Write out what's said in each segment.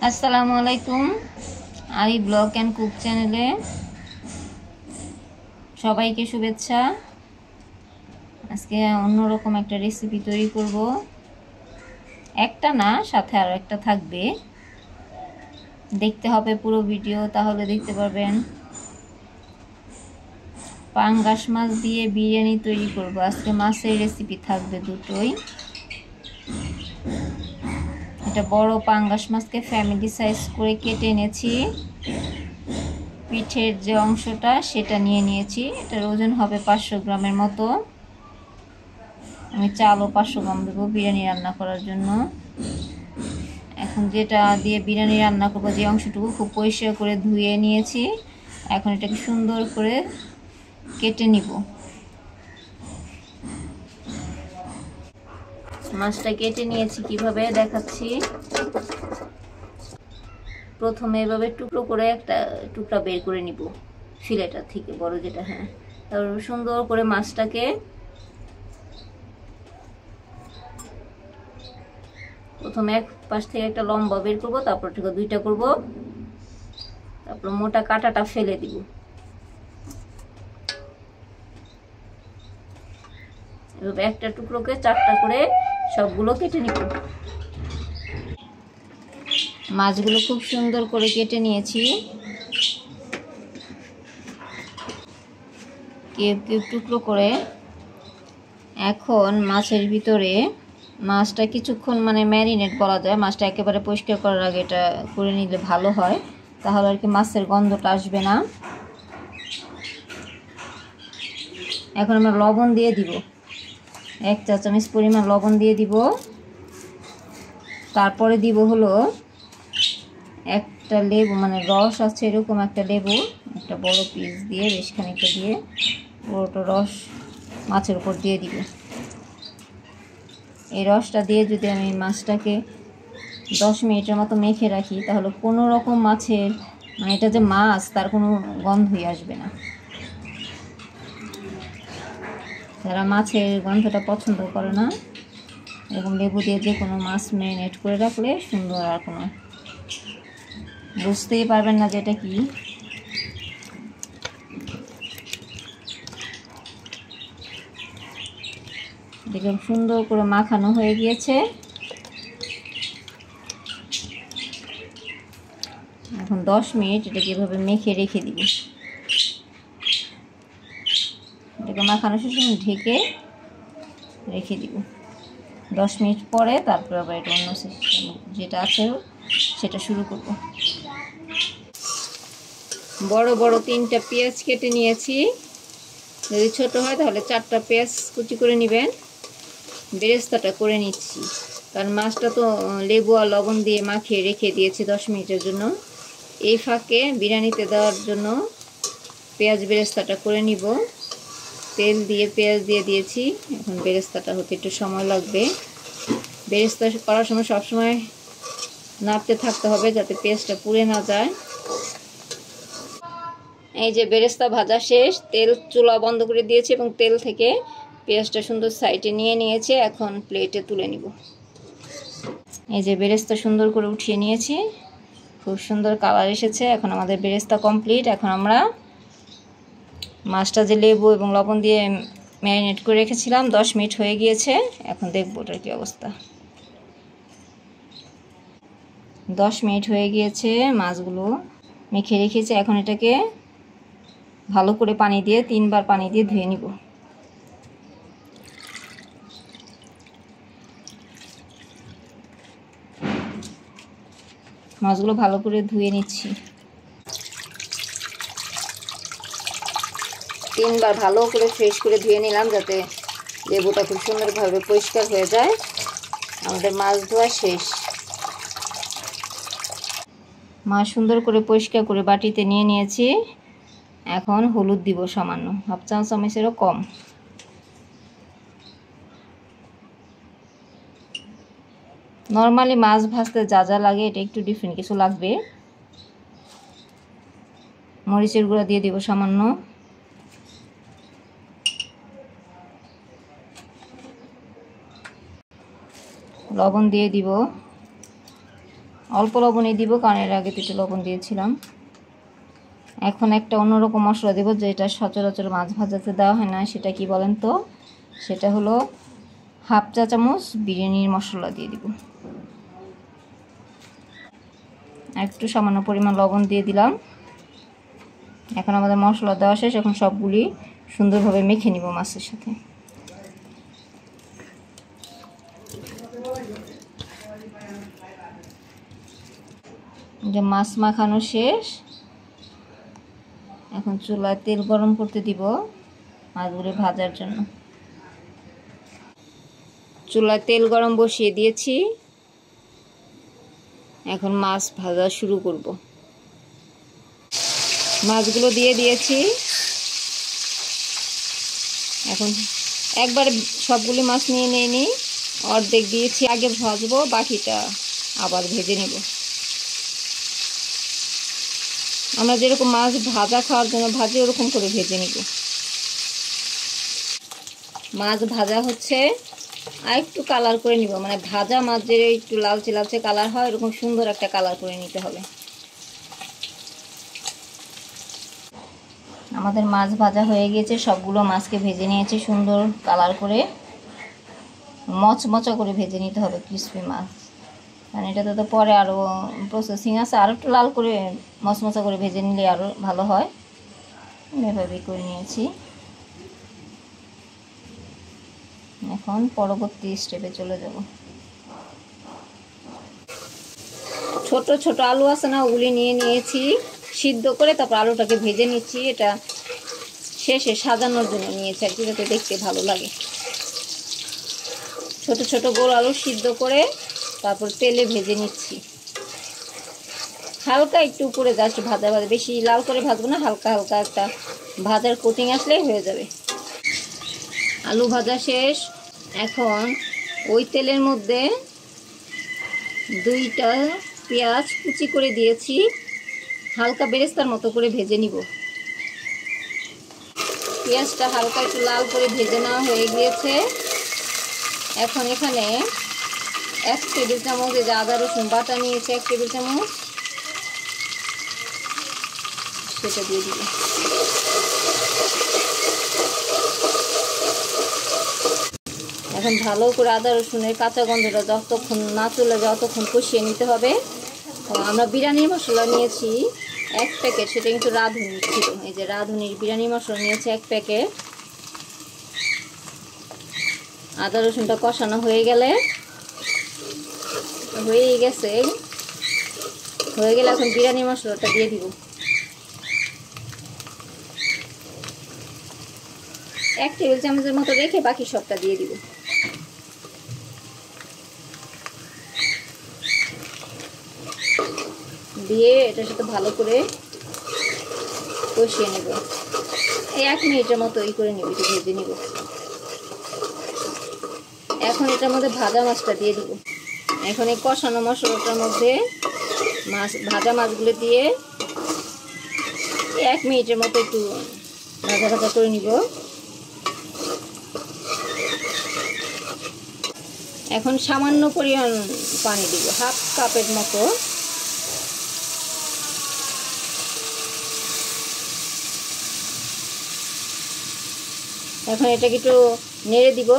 আসসালামু আলাইকুম। আরি ব্লগ অ্যান্ড কুক চ্যানেলে সবাইকে শুভেচ্ছা। আজকে অন্যরকম একটা রেসিপি তৈরি করব। একটা না, সাথে আরও একটা থাকবে। দেখতে হবে পুরো ভিডিও, তাহলে দেখতে পারবেন। পাঙ্গাস মাছ দিয়ে বিরিয়ানি তৈরি করব। আজকে মাছের রেসিপি থাকবে দুটোই। এটা বড় পাঙ্গাস মাছকে ফ্যামিলি সাইজ করে কেটে এনেছি। পিঠের যে অংশটা সেটা নিয়ে নিয়েছি। এটার ওজন হবে 500 গ্রামের মতো। আমি চালও 500 গ্রাম দেবো বিরিয়ানি রান্না করার জন্য। এখন যেটা দিয়ে বিরিয়ানি রান্না করবো, যে অংশটুকু খুব পরিষ্কার করে ধুয়ে নিয়েছি। এখন এটাকে সুন্দর করে কেটে নিব। মাছটা কেটে নিয়েছি, কিভাবে দেখাচ্ছি। প্রথমে এভাবে টুকরো করে একটা টুকরা বের করে নিব, ফিলেটা থেকে বড় যেটা। হ্যাঁ, তারপর সুন্দর করে মাছটাকে প্রথমে এক পাশ থেকে একটা লম্বা বের করবো, তারপর থেকে দুইটা করব, তারপর মোটা কাঁটাটা ফেলে দিব। এভাবে একটা টুকরোকে 4টা করে সবগুলো কেটে নিব। মাছগুলো খুব সুন্দর করে কেটে নিয়েছি। কিউব কিউব টুকরো করে। এখন মাছের ভিতরে মাছটা কিছুক্ষণ ম্যারিনেট বলা যায়। মাছটা একেবারে পরিষ্কার করার আগে এটা করে নিলে ভালো হয়, তাহলে আর কি মাছের গন্ধটা আসবে না। এখন আমরা লবণ দিয়ে দিব, 1 চা চামচ পরিমাণ লবণ দিয়ে দিব। তারপরে দিব হলো একটা লেবু, রস আছে এরকম একটা লেবু, একটা বড় পিস দিয়ে, বেশ খানিকটা দিয়ে পুরোটা রস মাছের উপর দিয়ে দিব। এই রসটা দিয়ে যদি আমি মাছটাকে 10 মিনিটের মতো মেখে রাখি, তাহলে কোনো রকম মাছের এটা যে মাছ তার কোনো গন্ধই আসবে না। যারা মাছের গন্ধটা পছন্দ করে না, এরকম লেবু দিয়ে যে কোনো মাছ ম্যারিনেট করে রাখলে সুন্দর, আর কোনো বুঝতেই পারবেন না যে এটা কি। দেখুন সুন্দর করে মাখানো হয়ে গিয়েছে। এখন 10 মিনিট এটাকে এভাবে মেখে রেখে দিব। এটাকে মাখানো শেষে ঢেকে রেখে দিব। 10 মিনিট পরে তারপর আবার এটা অন্য যেটা আছে সেটা শুরু করব। বড় বড় 3টা পেঁয়াজ কেটে নিয়েছি। যদি ছোট হয় তাহলে 4টা পেঁয়াজ কুচি করে নেবেন। বেরেস্তাটা করে নিচ্ছি, কারণ মাছটা তো লেবু আর লবণ দিয়ে মাখিয়ে রেখে দিয়েছি 10 মিনিটের জন্য। এই ফাঁকে বিরিয়ানিতে দেওয়ার জন্য পেঁয়াজ বেরেস্তাটা করে নিব। তেল দিয়ে পেঁয়াজ দিয়ে দিয়েছি। এখন বেরেস্তাটা হতে একটু সময় লাগবে। বেরেস্তা করার সময় সবসময় নাড়তে থাকতে হবে, যাতে পেঁয়াজটা পুড়ে না যায়। এই যে বেরেস্তা ভাজা শেষ, তেল চুলা বন্ধ করে দিয়েছি এবং তেল থেকে পেঁয়াজটা সুন্দর সাইডে নিয়ে নিয়েছে। এখন প্লেটে তুলে নিব। এই যে বেরেস্তা সুন্দর করে উঠিয়ে নিয়েছি, খুব সুন্দর কালার এসেছে। এখন আমাদের বেরেস্তা কমপ্লিট। এখন আমরা মাছটা যে লেবু এবং লবণ দিয়ে ম্যারিনেট করে রেখেছিলাম, 10 মিনিট হয়ে গিয়েছে। এখন দেখব ওটার কী অবস্থা। 10 মিনিট হয়ে গিয়েছে, মাছগুলো মেখে রেখেছি। এখন এটাকে ভালো করে পানি দিয়ে 3বার পানি দিয়ে ধুয়ে নিব। মাছগুলো ভালো করে ধুয়ে নিচ্ছি। 3বার ভালো করে ফ্রেশ করে ধুয়ে নিলাম, যাতে লেবুটা খুব সুন্দরভাবে পরিষ্কার হয়ে যায়। আমাদের মাছ ধোয়া শেষ। মাছ সুন্দর করে পরিষ্কার করে বাটিতে নিয়ে নিয়েছি। এখন হলুদ দিব সামান্য, 1/2 চা চামচেরও কম। নর্মালি মাছ ভাজতে যা যা লাগে এটা একটু ডিফারেন্ট কিছু লাগবে। মরিচের গুঁড়া দিয়ে দিব সামান্য। লবণ দিয়ে দিব অল্প লবণই দিব, কারণ এর আগে তো একটু লবণ দিয়েছিলাম। এখন একটা অন্যরকম মশলা দেব, যেটা সচরাচর মাছ ভাজাতে দেওয়া হয় না। সেটা কি বলেন তো? সেটা হলো হাফ চা চামচ বিরিয়ানির মশলা দিয়ে দিব। একটু সামান্য পরিমাণ লবণ দিয়ে দিলাম। এখন আমাদের মশলা দেওয়া শেষ। এখন সবগুলি সুন্দরভাবে মেখে নিব মাছের সাথে। যে মাছ মাখানো শেষ, এখন চুলায় তেল গরম করতে দিব মাছগুলি ভাজার জন্য। চুলায় তেল গরম বসিয়ে দিয়েছি, এখন মাছ ভাজা শুরু করব। মাছগুলো দিয়ে দিয়েছি। এখন একবারে সবগুলি মাছ নিয়ে নিই, অর্ধেক দিয়েছি আগে ভাজবো, বাকিটা আবার ভেজে নেব। আমরা যেরকম মাছ ভাজা খাওয়ার জন্য ভাজি, ওরকম করে ভেজে নিব। মাছ ভাজা হচ্ছে, আর একটু কালার করে নিব, মানে ভাজা মাছ যে একটু লালচে লালচে কালার হয়, এরকম সুন্দর একটা কালার করে নিতে হবে। আমাদের মাছ ভাজা হয়ে গেছে, সবগুলো মাছকে ভেজে নিয়েছি সুন্দর কালার করে, মচমচা করে ভেজে নিতে হবে ক্রিসপি মাছ। কারণ এটাতে তো পরে আরও প্রসেসিং আছে, আরও একটু লাল করে মচমচা করে ভেজে নিলে আরও ভালো হয়। এভাবেই করে নিয়েছি। এখন পরবর্তী স্টেপে চলে যাব। ছোট ছোট আলু আছে না, ওগুলি নিয়ে নিয়েছি সিদ্ধ করে, তারপর আলুটাকে ভেজে নিচ্ছি। এটা শেষে সাজানোর জন্য নিয়েছি আর কি, যাতে দেখতে ভালো লাগে। ছোট ছোট গোল আলু সিদ্ধ করে তারপর তেলে ভেজে নিচ্ছি। হালকা একটু উপরে জাস্ট ভাজা ভাজা, বেশি লাল করে ভাজবো না, হালকা হালকা একটা ভাজার কোটিং আসলেই হয়ে যাবে। আলু ভাজা শেষ। এখন ওই তেলের মধ্যে 2টা পেঁয়াজ কুচি করে দিয়েছি, হালকা বেরেস্তার মতো করে ভেজে নিব। পেঁয়াজটা হালকা একটু লাল করে ভেজে নেওয়া হয়ে গিয়েছে। এখন এখানে 1 টেবিল চামচ যে আদা রসুন বাটা নিয়েছে, 1 টেবিল চামচ, সেটা দিয়ে দিব। এখন ভালো করে আদা রসুনের কাঁচা গন্ধটা যতক্ষণ না চলে যায় ততক্ষণ কষিয়ে নিতে হবে। আমরা বিরিয়ানি মশলা নিয়েছি 1 প্যাকেট, সেটা কিন্তু রাঁধুনি ছিল। এই যে রাঁধুনির বিরিয়ানি মশলা নিয়েছি 1 প্যাকেট। আদা রসুনটা কষানো হয়ে গেলে, হয়ে গেছে, হয়ে গেলে এখন বিরিয়ানি মশলাটা দিয়ে দিব। 1 টেবিল চামচের মতো রেখে বাকি সবটা দিয়ে দিব। দিয়ে এটার সাথে ভালো করে কষিয়ে নেব। এই 1 মিনিটের মতো করে নিব, একটু ভেজে নিব। এখন এটার মধ্যে ভাজা মাছটা দিয়ে দিব। এখন এই কষানো মশলাটার মধ্যে ভাজা মাছগুলো দিয়ে 1 মিনিটের মতো একটু ভাজা ভাজা করে নিব। এখন সামান্য পরিমাণ পানি দিব, হাফ কাপের মতো। এখন এটাকে একটু নেড়ে দিব।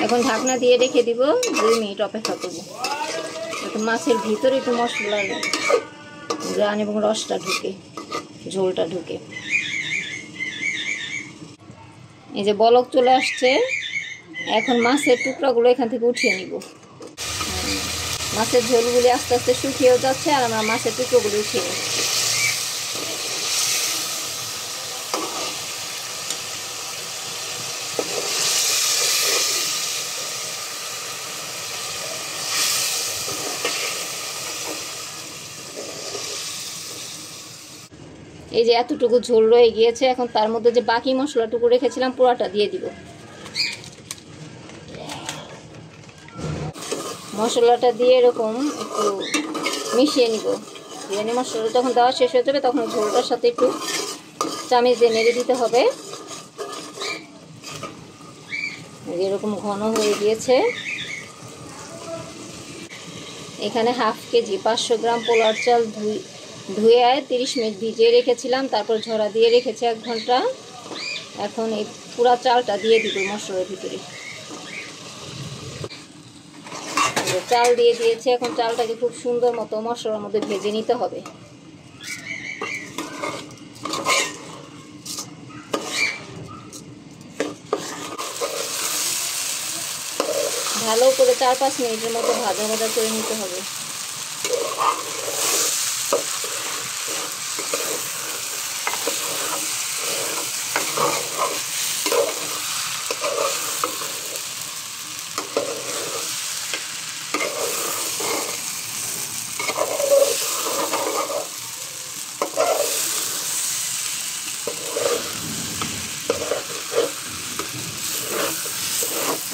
এখন ঢাকনা দিয়ে রেখে দিব, 2 মিনিট অপেক্ষা করব। মাছের ভিতরে একটু মশলা গ্রান এবং রসটা ঢুকে, ঝোলটা ঢুকে। এই যে বলক চলে আসছে, এখন মাছের টুকরাগুলো এখান থেকে উঠিয়ে নিব। মাছের ঝোলগুলি আস্তে আস্তে শুকিয়েও যাচ্ছে, আর আমরা মাছের টুকরোগুলো উঠিয়ে নিচ্ছি। এই যে এতটুকু ঝোল রয়ে গিয়েছে, এখন তার মধ্যে যে বাকি মশলাটুকু রেখেছিলাম পুরাটা দিয়ে দিব। মশলাটা দিয়ে এরকম একটু মিশিয়ে নিব। বিরিয়ানি মশলা যখন দেওয়া শেষ হয়ে যাবে, তখন ঝোলটার সাথে একটু চামচ দিয়ে নেড়ে দিতে হবে। এরকম ঘন হয়ে গিয়েছে। এখানে হাফ কেজি 500 গ্রাম পোলার চাল ধুয়ে 30 মিনিট ভিজিয়ে রেখেছিলাম, তারপর ঝরা দিয়ে রেখেছি 1 ঘন্টা। এখন এই পুরা চালটা দিয়ে দিব মশলার ভিতরে। চাল দিয়ে দিয়েছি, এখন চালটাকে খুব সুন্দর মতো মশলার মধ্যে ভেজে নিতে হবে। ভালো করে 4-5 মিনিটের মতো ভাজা ভাজা করে নিতে হবে।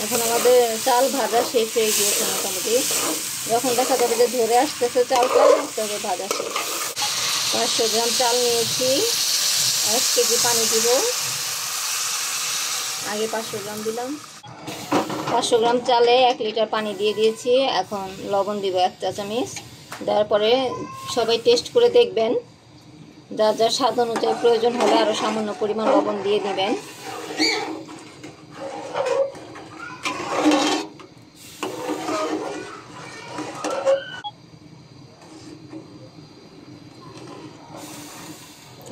এখন আমাদের চাল ভাজা শেষ হয়ে গিয়েছে মোটামুটি। যখন দেখা যাবে যে ধরে আসতেছে চালটা, তবে ভাজা শেষ। 500 গ্রাম চাল নিয়েছি, 1 কেজি পানি দিব। আগে 500 গ্রাম দিলাম। 500 গ্রাম চালে 1 লিটার পানি দিয়ে দিয়েছি। এখন লবণ দিব 1 চা চামচ। দেওয়ার পরে সবাই টেস্ট করে দেখবেন, যার যার স্বাদ অনুযায়ী প্রয়োজন হলে আরও সামান্য পরিমাণ লবণ দিয়ে দিবেন।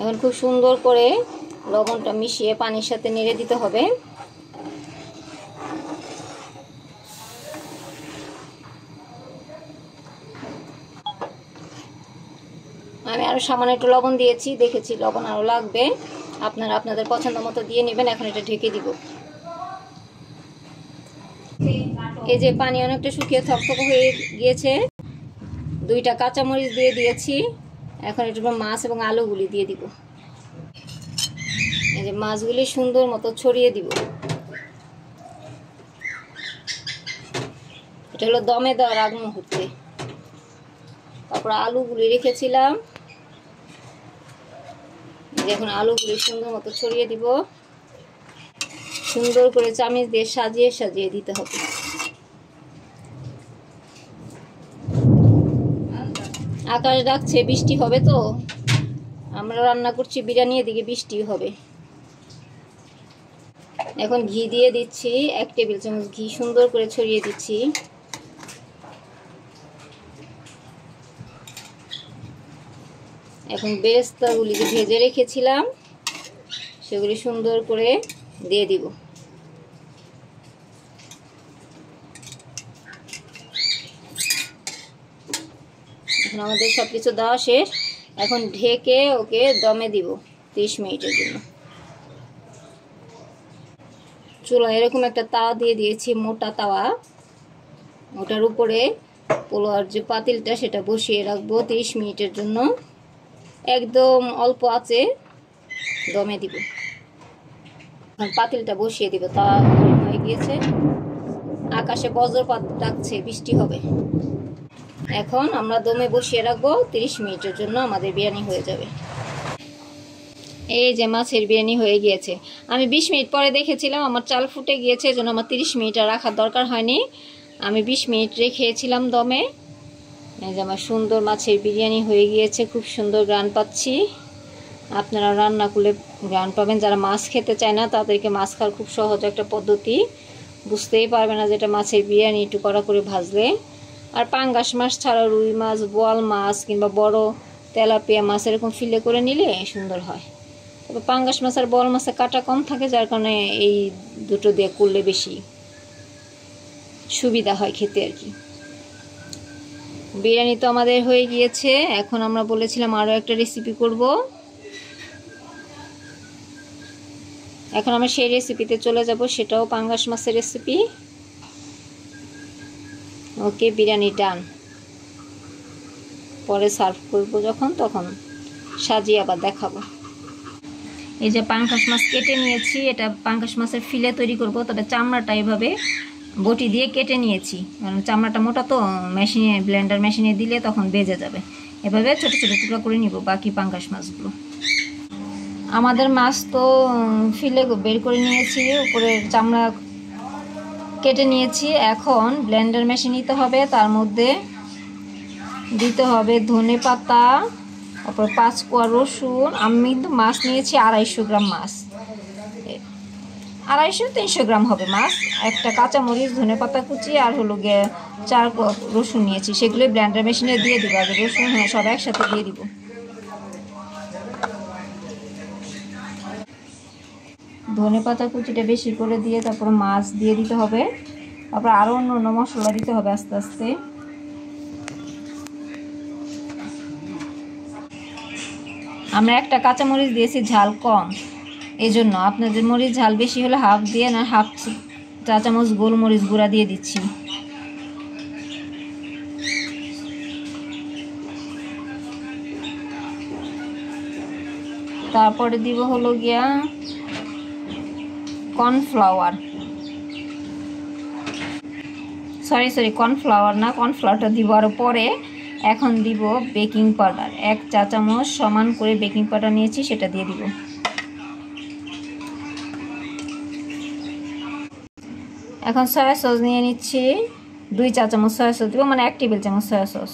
এখন খুব সুন্দর করে লবণটা মিশিয়ে পানির সাথে নেড়ে দিতে হবে। আমি আরও সামান্য একটু লবণ দিয়েছি, দেখেছি লবণ আরও লাগবে, আপনারা আপনাদের পছন্দ মতো দিয়ে নেবেন। এখন এটা ঢেকে দিব। এই যে পানি অনেকটা শুকিয়ে থকথক হয়ে গিয়েছে। 2টা কাঁচামরিচ দিয়ে দিয়েছি। এখন একটু মাছ এবং আলুগুলি দিয়ে দিব। এই যে মাছগুলি সুন্দর মতো ছড়িয়ে দিব। এটা হলো দমে দেওয়ার আগ মুহূর্তে। তারপর আলুগুলি রেখেছিলাম, এখন আলুগুলি সুন্দর মতো ছড়িয়ে দিব। সুন্দর করে চামচ দিয়ে সাজিয়ে সাজিয়ে দিতে হবে। আকাশ ডাকছে, বৃষ্টি হবে তো। আমরা রান্না করছি বিরিয়ানি, এদিকে বৃষ্টি হবে। এখন ঘি দিয়ে দিচ্ছি, 1 টেবিল চামচ ঘি সুন্দর করে ছড়িয়ে দিচ্ছি। এখন বেরেস্তাগুলি যে ভেজে রেখেছিলাম সেগুলি সুন্দর করে দিয়ে দিব। এখন আমাদের সবকিছু দেওয়া শেষ। এখন ঢেকে ওকে দমে দিব 30 মিনিটের জন্য। চুলা এরকম একটা তাওয়া দিয়ে দিয়েছি, মোটা তাওয়া। ওটার উপরে পোলাওর যে পাতিলটা সেটা বসিয়ে রাখবো 30 মিনিটের জন্য। একদম অল্প আঁচে দমে দিব। পাতিলটা বসিয়ে দিব, তা হয়ে গিয়েছে। আকাশে বজ্রপাত ডাকছে, বৃষ্টি হবে। এখন আমরা দমে বসিয়ে রাখবো 30 মিনিটের জন্য, আমাদের বিরিয়ানি হয়ে যাবে। এই যে মাছের বিরিয়ানি হয়ে গিয়েছে। আমি 20 মিনিট পরে দেখেছিলাম আমার চাল ফুটে গিয়েছে, এজন্য আমার 30 মিনিট আর রাখার দরকার হয়নি। আমি 20 মিনিট রেখেছিলাম দমে। এই যে আমার সুন্দর মাছের বিরিয়ানি হয়ে গিয়েছে, খুব সুন্দর গ্রান পাচ্ছি। আপনারা রান্না করলে গ্রান পাবেন। যারা মাছ খেতে চায় না তাদেরকে মাছ খাওয়ার খুব সহজ একটা পদ্ধতি, বুঝতেই পারবে না যেটা মাছের বিরিয়ানি একটু কড়া করে ভাজলে। আর পাঙ্গাস মাছ ছাড়া রুই মাছ, বোয়াল মাছ কিংবা বড় তেলাপিয়া মাছ এরকম ফিলে করে নিলে সুন্দর হয়। তবে পাঙ্গাস মাছ আর বোয়াল মাছের কাটা কম থাকে, যার কারণে এই দুটো দিয়ে করলে বেশি সুবিধা হয় খেতে আর কি। বিরিয়ানি তো আমাদের হয়ে গিয়েছে। এখন আমরা বলেছিলাম আরও একটা রেসিপি করব। এখন আমরা সেই রেসিপিতে চলে যাব, সেটাও পাঙ্গাস মাছের রেসিপি। ওকে, বিরিয়ানি ডান। পরে সার্ভ করব যখন, তখন সাজিয়ে আবার দেখাবো। এই যে পাঙ্গাস মাছ কেটে নিয়েছি, এটা পাঙ্গাস মাছের ফিলে তৈরি করব। তবে চামড়াটা এভাবে বটি দিয়ে কেটে নিয়েছি, কারণ চামড়াটা মোটা তো, মেশিনে ব্লেন্ডার মেশিনে দিলে তখন বেজে যাবে। এভাবে ছোট ছোট টুকরা করে নিব বাকি পাঙ্গাস মাছগুলো। আমাদের মাছ তো ফিলে বের করে নিয়েছি, উপরের চামড়া কেটে নিয়েছি। এখন ব্লেন্ডার মেশিন নিতে হবে, তার মধ্যে দিতে হবে ধনে পাতা, তারপর 5 কোয়া রসুন। আমি কিন্তু মাছ নিয়েছি 250 গ্রাম মাছ, 250-300 গ্রাম হবে মাছ। একটা কাঁচামরিচ, ধনে পাতা কুচি আর হলো গিয়ে 4 কোয়া রসুন নিয়েছি, সেগুলো ব্লেন্ডার মেশিনে দিয়ে দিব। আগে রসুন, হ্যাঁ, সব একসাথে দিয়ে দিব। ধনে পাতা কুচিটা বেশি করে দিয়ে তারপর মাছ দিয়ে দিতে হবে, তারপর আরও অন্য অন্য মশলা দিতে হবে আস্তে আস্তে। আমরা একটা কাঁচামরিচ দিয়েছি ঝাল কম, এই জন্য আপনাদের মরিচ ঝাল বেশি হলে হাফ দিয়ে, না হাফ চা চামচ গোলমরিচ গুঁড়া দিয়ে দিচ্ছি। তারপরে দিব হলো গিয়া কর্নফ্লাওয়ার, সরি কর্নফ্লাওয়ার না, কর্নফ্লাওয়ারটা দিব আরও পরে। এখন দিব বেকিং পাউডার, 1 চা চামচ সমান করে বেকিং পাউডার নিয়েছি, সেটা দিয়ে দিব। এখন সয়া সস নিয়ে নিচ্ছি, 2 চা চামচ সয়া সস দিব, মানে 1 টেবিল চামচ সয়া সস।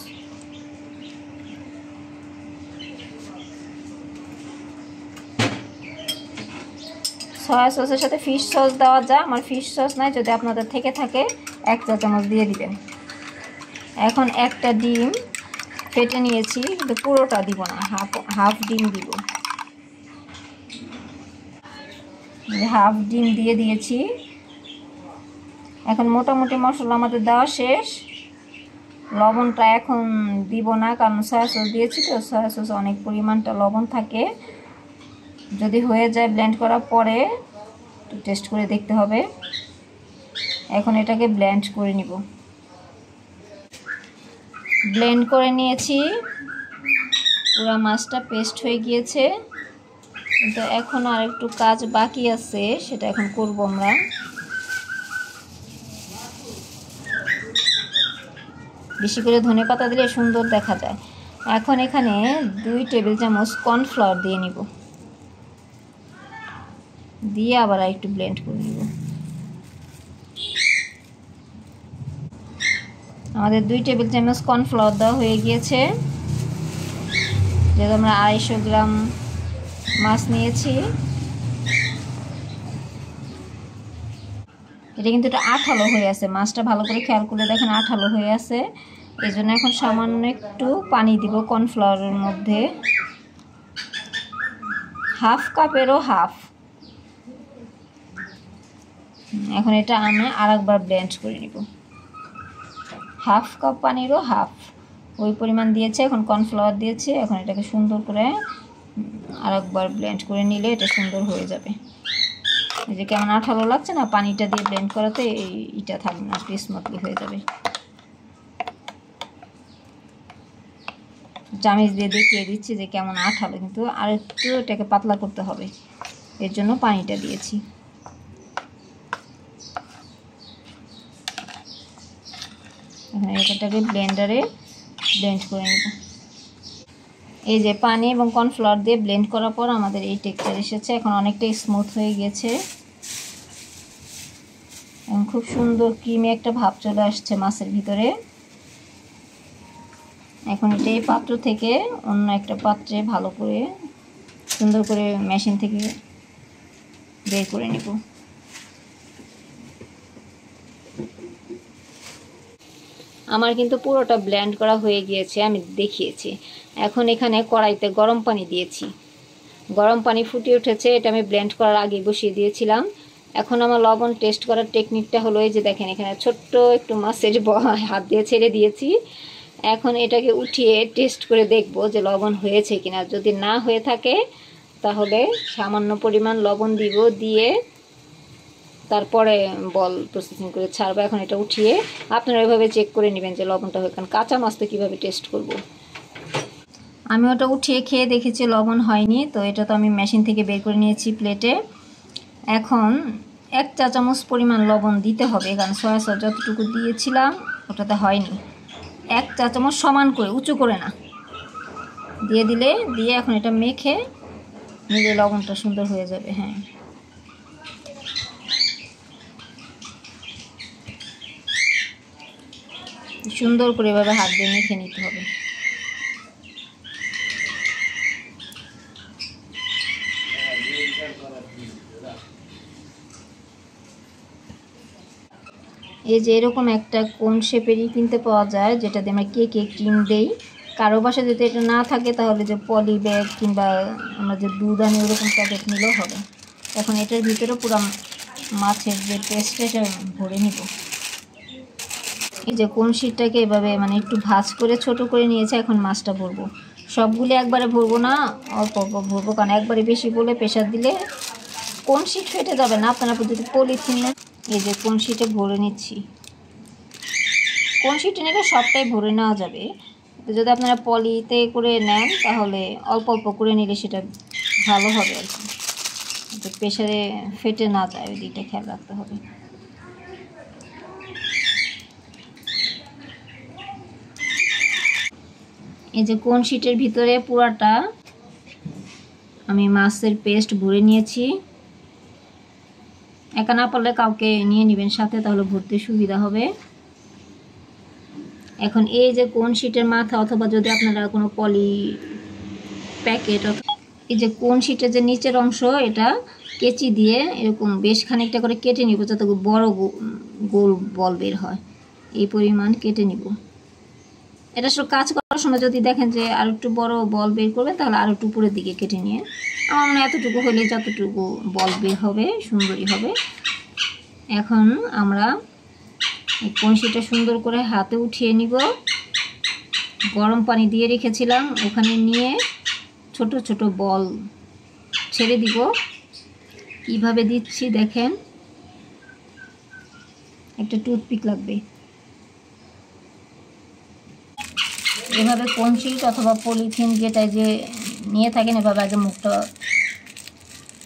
সয়া সসের সাথে ফিশ সস দেওয়া যায়, আমার ফিশ সস নাই, যদি আপনাদের থেকে থাকে 1 চা চামচ দিয়ে দিবেন। এখন একটা ডিম ফেটে নিয়েছি, কিন্তু পুরোটা দিব না, হাফ ডিম দিব। হাফ ডিম দিয়ে দিয়েছি। এখন মোটামুটি মশলা আমাদের দেওয়া শেষ। লবণটা এখন দিব না, কারণ সয়া সস দিয়েছি তো, সয়া সস অনেক পরিমাণটা লবণ থাকে। যদি হয়ে যায় ব্লেন্ড করার পরে টেস্ট করে দেখতে হবে। এখন এটাকে ব্লেন্ড করে নিব। ব্লেন্ড করে নিয়েছি, পুরো মাছটা পেস্ট হয়ে গিয়েছে, কিন্তু এখন আর একটু কাজ বাকি আছে, সেটা এখন করব আমরা। বেশি করে ধনেপাতা দিলে সুন্দর দেখা যায়। এখন এখানে 2 টেবিল চামচ কর্নফ্লাওয়ার দিয়ে নিব, দিয়ে আবার একটু ব্লেন্ড করে নিব। আমাদের 2 টেবিল চামচ কর্নফ্লাওয়ার দেওয়া হয়ে গিয়েছে। যেহেতু আমরা 250 গ্রাম মাছ নিয়েছি, এটা কিন্তু এটা আঠালো হয়ে আছে, মাছটা ভালো করে খেয়াল করে দেখেন আঠালো হয়ে আছে। এই জন্য এখন সামান্য একটু পানি দিব কর্নফ্লাওয়ারের মধ্যে, হাফ কাপেরও হাফ। এখন এটা আমি আরেকবার ব্লেন্ড করে নিব, হাফ কাপ পানিরও হাফ, ওই পরিমাণ দিয়েছে। এখন কর্নফ্লাওয়ার দিয়েছে, এখন এটাকে সুন্দর করে আরেকবার ব্লেন্ড করে নিলে এটা সুন্দর হয়ে যাবে। এই যে কেমন আঠালো লাগছে না, পানিটা দিয়ে ব্লেন্ড করাতে এইটা থাকবে না, স্মুথলি হয়ে যাবে। চামচ দিয়ে দেখিয়ে দিচ্ছি যে কেমন আঠালো, কিন্তু আর একটু এটাকে পাতলা করতে হবে, এর জন্য পানিটা দিয়েছি। এখন এটাকে ব্লেন্ডারে ব্লেন্ড করে নেব। এই যে পানি এবং কর্নফ্লাওয়ার দিয়ে ব্লেন্ড করার পর আমাদের এই টেক্সচার এসেছে। এখন অনেকটাই স্মুথ হয়ে গেছে, এবং খুব সুন্দর ক্রিমি একটা ভাব চলে আসছে মাছের ভিতরে। এখন এটা এই পাত্র থেকে অন্য একটা পাত্রে ভালো করে সুন্দর করে মেশিন থেকে বের করে নিব। আমার কিন্তু পুরোটা ব্লেন্ড করা হয়ে গিয়েছে, আমি দেখিয়েছি। এখন এখানে কড়াইতে গরম পানি দিয়েছি, গরম পানি ফুটে উঠেছে, এটা আমি ব্লেন্ড করার আগে বসিয়ে দিয়েছিলাম। এখন আমার লবণ টেস্ট করার টেকনিকটা হলো এই যে দেখেন, এখানে ছোট্ট একটু মাছের হাত দিয়ে ছেড়ে দিয়েছি। এখন এটাকে উঠিয়ে টেস্ট করে দেখব যে লবণ হয়েছে কিনা। যদি না হয়ে থাকে তাহলে সামান্য পরিমাণ লবণ দিব, দিয়ে তারপরে বল প্রসেসিং করে ছাড়বো। এখন এটা উঠিয়ে আপনারা এভাবে চেক করে নেবেন যে লবণটা হয়ে, কারণ কাঁচা মাছ তো কীভাবে টেস্ট করব। আমি ওটা উঠিয়ে খেয়ে দেখেছি লবণ হয়নি, তো এটা তো আমি মেশিন থেকে বের করে নিয়েছি প্লেটে। এখন 1 চা চামচ পরিমাণ লবণ দিতে হবে, কারণ সয়া সস যতটুকু দিয়েছিলাম ওটাতে হয়নি। 1 চা চামচ সমান করে, উঁচু করে না, দিয়ে দিলে, দিয়ে এখন এটা মেখে নিলে লবণটা সুন্দর হয়ে যাবে। হ্যাঁ, সুন্দর করে এভাবে হাত দিয়ে মেখে নিতে হবে। এই যে এরকম একটা কোন শেপেরই কিনতে পাওয়া যায়, যেটা দিয়ে আমরা কেকে ক্রিম দেই। কারো বাসায় যদি এটা না থাকে তাহলে যে পলি ব্যাগ কিংবা আমরা যে দুধ আনি ওরকম প্যাকেট নিলেও হবে। এখন এটার ভিতরে পুরো মাছের যে পেস্টটা এটা ভরে নিব। এই যে কোন শীটটাকে এভাবে মানে একটু ভাঁজ করে ছোট করে নিয়েছে। এখন মাছটা ভরবো, সবগুলি একবারে ভরবো না, অল্প অল্প ভরবো, কারণ একবারে বেশি বলে প্রেশার দিলে কোন শীট ফেটে যাবে না। আপনারা যদি পলিথিন নেন, এই যে কোন শীটে ভরে নিচ্ছি। কোন শীটে নিলে সবটাই ভরে নেওয়া যাবে, যদি আপনারা পলিতে করে নেন তাহলে অল্প অল্প করে নিলে সেটা ভালো হবে আর কি, প্রেশারে ফেটে না যায়, ওই দিকটা খেয়াল রাখতে হবে। এই যে কোন শীটের ভিতরে পুরাটা আমি মাছের পেস্ট ভরে নিয়েছি। একা না পারলে কাউকে নিয়ে নেবেন সাথে, তাহলে ভরতে সুবিধা হবে। এখন এই যে কোন শীটের মাথা অথবা যদি আপনারা কোনো পলি প্যাকেট, এই যে কোন শীটের যে নিচের অংশ, এটা কেচি দিয়ে এরকম বেশ খানিকটা করে কেটে নিব, যাতে বড় গোল বল বের হয়। এই পরিমাণ কেটে নিব। এটা সব কাজ করার সময় যদি দেখেন যে আর একটু বড় বল বের করবে, তাহলে আর একটু উপরের দিকে কেটে নিয়ে, আমার মনে হয় এতটুকু হলে যতটুকু বল বের হবে সুন্দরই হবে। এখন আমরা কঞ্চিটা সুন্দর করে হাতে উঠিয়ে নিব। গরম পানি দিয়ে রেখেছিলাম, ওখানে নিয়ে ছোট ছোট বল ছেড়ে দিব। কিভাবে দিচ্ছি দেখেন, একটা টুথপিক লাগবে। এভাবে কঞ্চিট অথবা পলিথিন যেটা যে নিয়ে থাকেন, এভাবে আগে মুখটা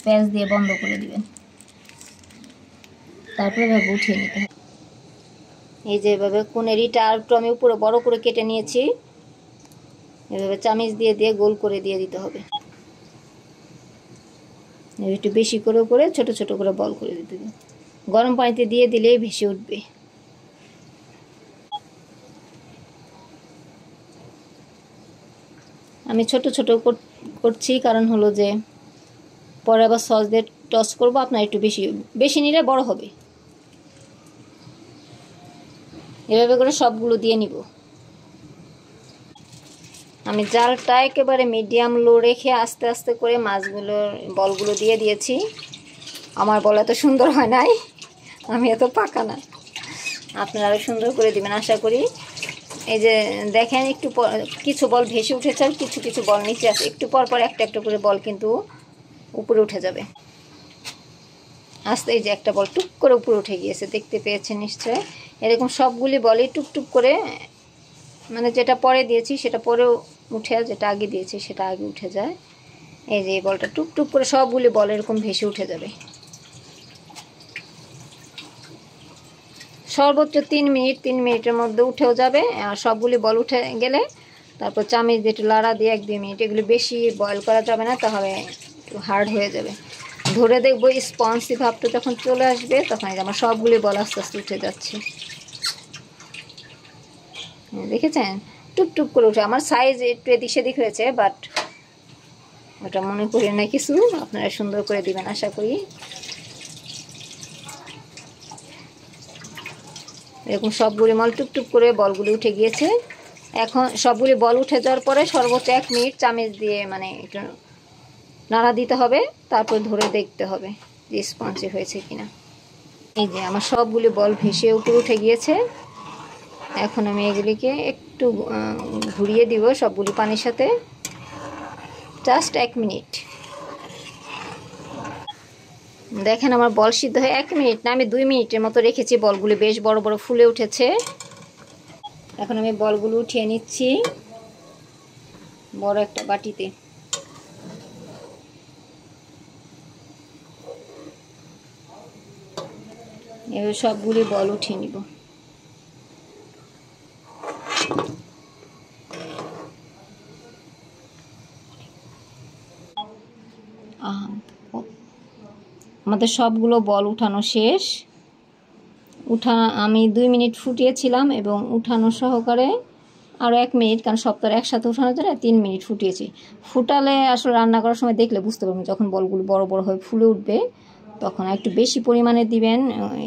প্যাঁচ দিয়ে বন্ধ করে দিবেন, তারপরে এভাবে উঠিয়ে নিতে হবে। এই যে এভাবে কোণেরিটা আর একটু আমি উপরে বড় করে কেটে নিয়েছি, এভাবে চামিচ দিয়ে দিয়ে গোল করে দিয়ে দিতে হবে। একটু বেশি করে করে ছোট ছোট করে বল করে দিতে হবে। গরম পানিতে দিয়ে দিলেই ভেসে উঠবে। আমি ছোট ছোট করছি, কারণ হলো যে পরে আবার সস দিয়ে টস করবো। আপনার একটু বেশি বেশি নিলে বড় হবে। এভাবে করে সবগুলো দিয়ে নিব। আমি জালটা একেবারে মিডিয়াম লো রেখে আস্তে আস্তে করে মাছগুলোর বলগুলো দিয়ে দিয়েছি। আমার বল এত সুন্দর হয় নাই, আমি এত পাকা না, আপনারা আরও সুন্দর করে দিবেন আশা করি। এই যে দেখেন একটু কিছু বল ভেসে উঠেছে, আর কিছু কিছু বল নিচে আছে। একটু পর পর একটা একটা করে বল কিন্তু উপরে উঠে যাবে আস্তে। এই যে একটা বল টুক করে উপরে উঠে গিয়েছে, দেখতে পেয়েছেন নিশ্চয়। এরকম সবগুলি বলই টুকটুক করে, মানে যেটা পরে দিয়েছি সেটা পরেও উঠে, যেটা আগে দিয়েছি সেটা আগে উঠে যায়। এই যে এই বলটা টুকটুক করে সবগুলি বল এরকম ভেসে উঠে যাবে। সর্বোচ্চ 3 মিনিট, 3 মিনিটের মধ্যে উঠেও যাবে। আর সবগুলি বল উঠে গেলে তারপর চামিচ দিয়ে একটু লাড়া দিয়ে 1-2 মিনিট, এগুলি বেশি বয়েল করা যাবে না, তাহলে একটু হার্ড হয়ে যাবে। ধরে দেখবো স্পঞ্জি ভাবটা যখন চলে আসবে, তখন আমার সবগুলি বল আস্তে আস্তে উঠে যাচ্ছে। দেখেছেন টুকটুক করে উঠে। আমার সাইজ একটু এদিক সেদিক হয়েছে, বাট ওটা মনে করি না কিছু, আপনারা সুন্দর করে দিবেন আশা করি। এরকম সবগুলি বল টুকটুক করে বলগুলি উঠে গিয়েছে। এখন সবগুলি বল উঠে যাওয়ার পরে সর্বোচ্চ 1 মিনিট চামচ দিয়ে মানে একটু নাড়া দিতে হবে, তারপর ধরে দেখতে হবে যে স্পঞ্জি হয়েছে কিনা। এই যে আমার সবগুলি বল ভেসে উপরে উঠে গিয়েছে। এখন আমি এগুলিকে একটু ঘুরিয়ে দিব সবগুলি পানির সাথে, জাস্ট 1 মিনিট। দেখেন আমার বল সিদ্ধ হয়ে 1 মিনিট না, আমি 2 মিনিটের মতো রেখেছি। বলগুলি বেশ বড় বড় ফুলে উঠেছে। এখন আমি বলগুলো উঠিয়ে নিচ্ছি বড় একটা বাটিতে। এবার সবগুলি বল উঠিয়ে নিব। আমাদের সবগুলো বল উঠানো শেষ। আমি 2 মিনিট ফুটিয়েছিলাম এবং উঠানো সহকারে আরও 1 মিনিট, কারণ সবটার একসাথে উঠানোর জন্য 3 মিনিট ফুটিয়েছি। ফুটালে আসলে রান্না করার সময় দেখলে বুঝতে পারবেন, যখন বলগুলো বড় বড় হয়ে ফুলে উঠবে তখন একটু বেশি পরিমাণে দিবেন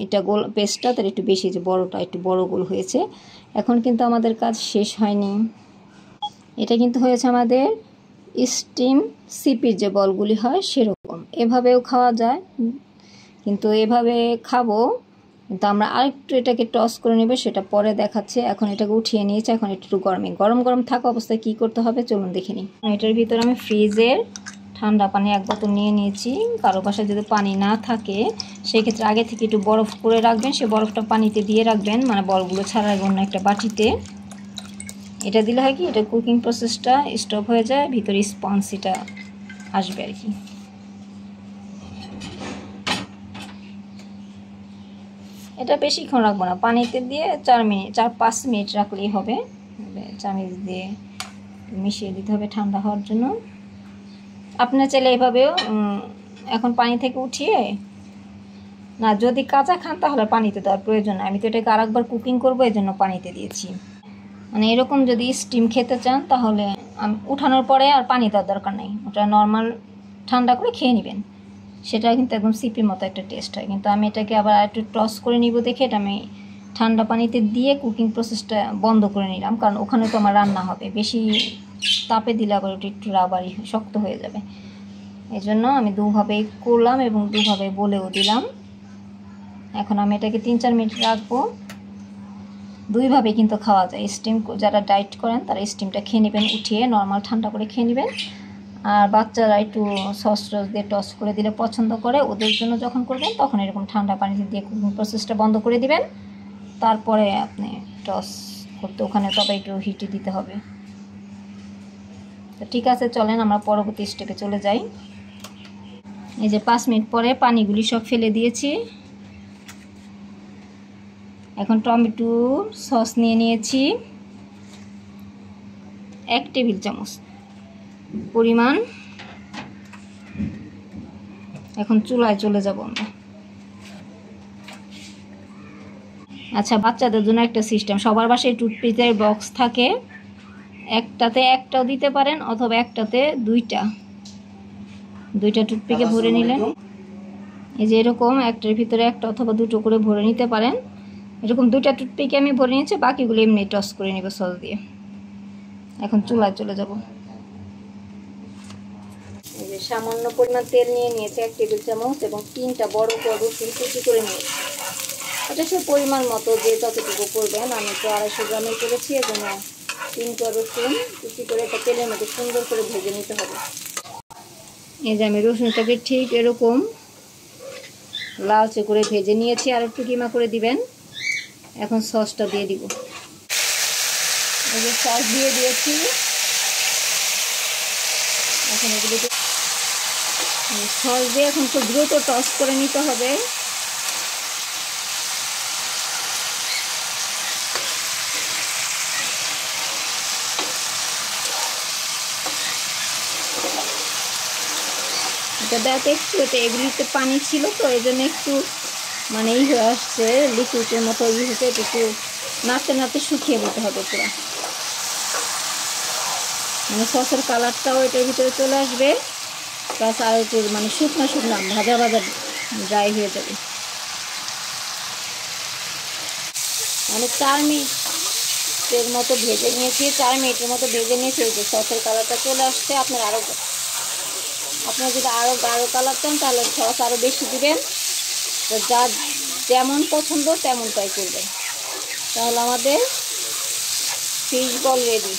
এটা গোল পেস্টটা, তার একটু বেশি, যে বড়টা একটু বড় গোল হয়েছে। এখন কিন্তু আমাদের কাজ শেষ হয়নি, এটা কিন্তু হয়েছে আমাদের স্টিম সিপির যে বলগুলি হয় সেরকম। এভাবেও খাওয়া যায়, কিন্তু এভাবে খাবো, কিন্তু আমরা আরেকটু এটাকে টস করে নেব, সেটা পরে দেখাচ্ছে। এখন এটাকে উঠিয়ে নিয়েছি, এখন একটু গরম গরম থাকা অবস্থায় কী করতে হবে চলুন দেখে নিই। এটার ভিতরে আমি ফ্রিজের ঠান্ডা পানি 1 বোতল নিয়ে নিয়েছি। কারো বাসায় যদি পানি না থাকে সেক্ষেত্রে আগে থেকে একটু বরফ করে রাখবেন, সে বরফটা পানিতে দিয়ে রাখবেন, মানে বলগুলো ছাড়ার জন্য একটা বাটিতে। এটা দিলে হয় কি, এটা কুকিং প্রসেসটা স্টপ হয়ে যায়, ভিতরে স্পঞ্জিটা আসবে আর কি। এটা বেশিক্ষণ রাখবো না, পানিতে দিয়ে 4-5 মিনিট রাখলেই হবে। চামচ দিয়ে মিশিয়ে দিতে হবে ঠান্ডা হওয়ার জন্য। আপনারা চাইলে এভাবেও এখন পানি থেকে উঠিয়ে, না যদি কাঁচা খান তাহলে পানিতে দেওয়ার প্রয়োজন, আমি তো এটাকে আরেকবার কুকিং করবো এই জন্য পানিতে দিয়েছি। মানে এরকম যদি স্টিম খেতে চান তাহলে উঠানোর পরে আর পানি দেওয়ার দরকার নেই, ওটা নর্মাল ঠান্ডা করে খেয়ে নেবেন, সেটা কিন্তু একদম সিপির মতো একটা টেস্ট হয়। কিন্তু আমি এটাকে আবার একটু টস করে নিব দেখে এটা আমি ঠান্ডা পানিতে দিয়ে কুকিং প্রসেসটা বন্ধ করে নিলাম, কারণ ওখানে তো আমার রান্না হবে, বেশি তাপে দিলে আবার ওটা একটু রাবারি শক্ত হয়ে যাবে। এই জন্য আমি দুভাবেই করলাম এবং দুভাবে বলেও দিলাম। এখন আমি এটাকে 3-4 মিনিট রাখবো। দুইভাবে কিন্তু খাওয়া যায়, স্টিম যারা ডায়েট করেন তারা স্টিমটা খেয়ে নেবেন, উঠিয়ে নর্মাল ঠান্ডা করে খেয়ে নেবেন। আর বাচ্চারা একটু সস দিয়ে টস করে দিলে পছন্দ করে, ওদের জন্য যখন করবেন তখন এরকম ঠান্ডা পানিতে দিয়ে কুকিং প্রসেসটা বন্ধ করে দিবেন, তারপরে আপনি টস করতে ওখানে তবে একটু হিটে দিতে হবে। তো ঠিক আছে, চলেন আমরা পরবর্তী স্টেপে চলে যাই। এই যে 5 মিনিট পরে পানিগুলি সব ফেলে দিয়েছি। এখন টমেটো সস নিয়ে নিয়েছি 1 টেবিল চামচ পরিমাণ। এখন চুলায় চলে যাব আমরা। আচ্ছা, বাচ্চাদের জন্য একটা সিস্টেম, সবার বাসায় টুথপিকের বক্স থাকে, একটাতে একটাও দিতে পারেন অথবা একটাতে দুইটা টুথপিকে ভরে নিলেন। এই যে এরকম একটার ভিতরে একটা অথবা দুটো করে ভরে নিতে পারেন। এরকম 2টা টুথপিকে আমি ভরে নিয়েছি, বাকিগুলো এমনি টস করে নেব সস দিয়ে। এখন চুলায় চলে যাব। এই যে সামান্য পরিমাণ তেল নিয়ে নিয়েছি 1 টেবিল চামচ এবং 3টা বড় বড় রসুন কুচি করে নিয়েছি। এটা সে পরিমাণ মতো যে যতটুকু করবেন, আমি তো 250 গ্রামের করেছি, এজন্য 3টা রসুন কুচি করে একটা তেলের মধ্যে সুন্দর করে ভেজে নিতে হবে। এই যে আমি রসুনটাকে ঠিক এরকম লালচে করে ভেজে নিয়েছি, আর একটু কিমা করে দিবেন। এখন সসটা দিয়ে দিব। এই যে সস দিয়ে দিয়েছি, এখন এগুলো সস দিয়ে এখন খুব দ্রুত টস করে নিতে হবে। এটা দেওয়াতে একটু এগুলিতে পানি ছিল তো এই জন্য একটু মানে হয়ে আসছে, লিকুইডের মতো হতে একটু নাড়তে নাড়তে শুকিয়ে দিতে হবে পুরো, মানে সসের কালারটাও এটার ভিতরে চলে আসবে, প্লাস আর একটু মানে শুকনো ভাজা ড্রাই হয়ে যাবে। মানে 4 মিনিটের মতো ভেজে নিয়েছি, 4 মিনিটের মতো ভেজে নিয়েছি। এই যে সসের কালারটা চলে আসছে। আপনারা যদি আরও গাঢ় কালার চান তাহলে সস আরও বেশি দিবেন, তো যা যেমন পছন্দ তেমনটাই করবেন। তাহলে আমাদের ফিশ বল রেডি।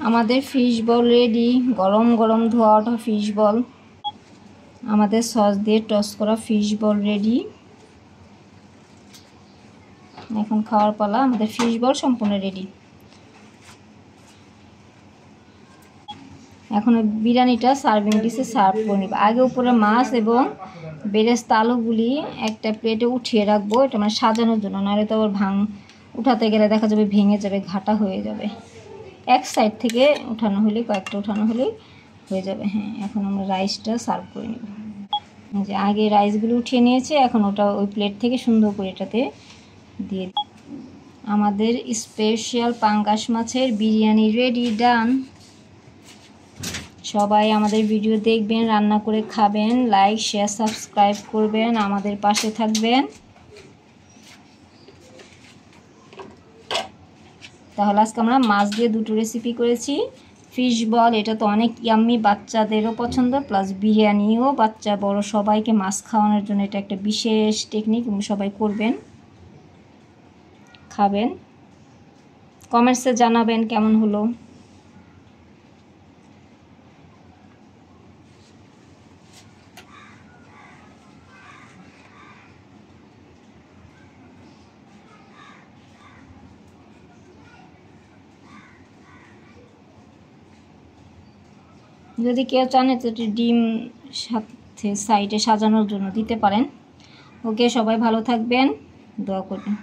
আমাদের ফিশ বল রেডি, গরম গরম ধোয়া ওঠা ফিশ বল। আমাদের সস দিয়ে টস করা ফিশ বল রেডি। এখন খাওয়ার পালা, আমাদের ফিশ বল সম্পূর্ণ রেডি। এখন বিরিয়ানিটা সার্ভিং ডিশে সার্ভ করে নিব। আগে উপরে মাছ এবং বেরেস্তা আলুগুলি একটা প্লেটে উঠিয়ে রাখবো, এটা মানে সাজানোর জন্য, নাহলে তো আবার উঠাতে গেলে দেখা যাবে ভেঙে যাবে, ঘাটা হয়ে যাবে। এক সাইড থেকে উঠানো হলে, কয়েকটা উঠানো হলেই হয়ে যাবে। হ্যাঁ, এখন আমরা রাইসটা সার্ভ করে নিব। যে আগে রাইসগুলো উঠিয়ে নিয়েছে, এখন ওটা ওই প্লেট থেকে সুন্দর করে এটাতে দিয়ে আমাদের স্পেশাল পাঙ্গাস মাছের বিরিয়ানি রেডি, ডান। সবাই আমাদের ভিডিও দেখবেন, রান্না করে খাবেন, লাইক শেয়ার সাবস্ক্রাইব করবেন, আমাদের পাশে থাকবেন। তাহলে আজকে আমরা মাছ দিয়ে দুটো রেসিপি করেছি। ফিশ বল, এটা তো অনেক ইয়াম্মি, বাচ্চাদেরও পছন্দ, প্লাস বিরিয়ানিও বাচ্চা বড় সবাইকে মাছ খাওয়ানোর জন্য এটা একটা বিশেষ টেকনিক, সবাই করবেন, খাবেন। কমেন্টসে জানাবেন কেমন হলো। যদি কেউ চান তো ডিম সাথে সাইডে সাজানোর জন্য দিতে পারেন। ওকে, সবাই ভালো থাকবেন, দোয়া করবেন।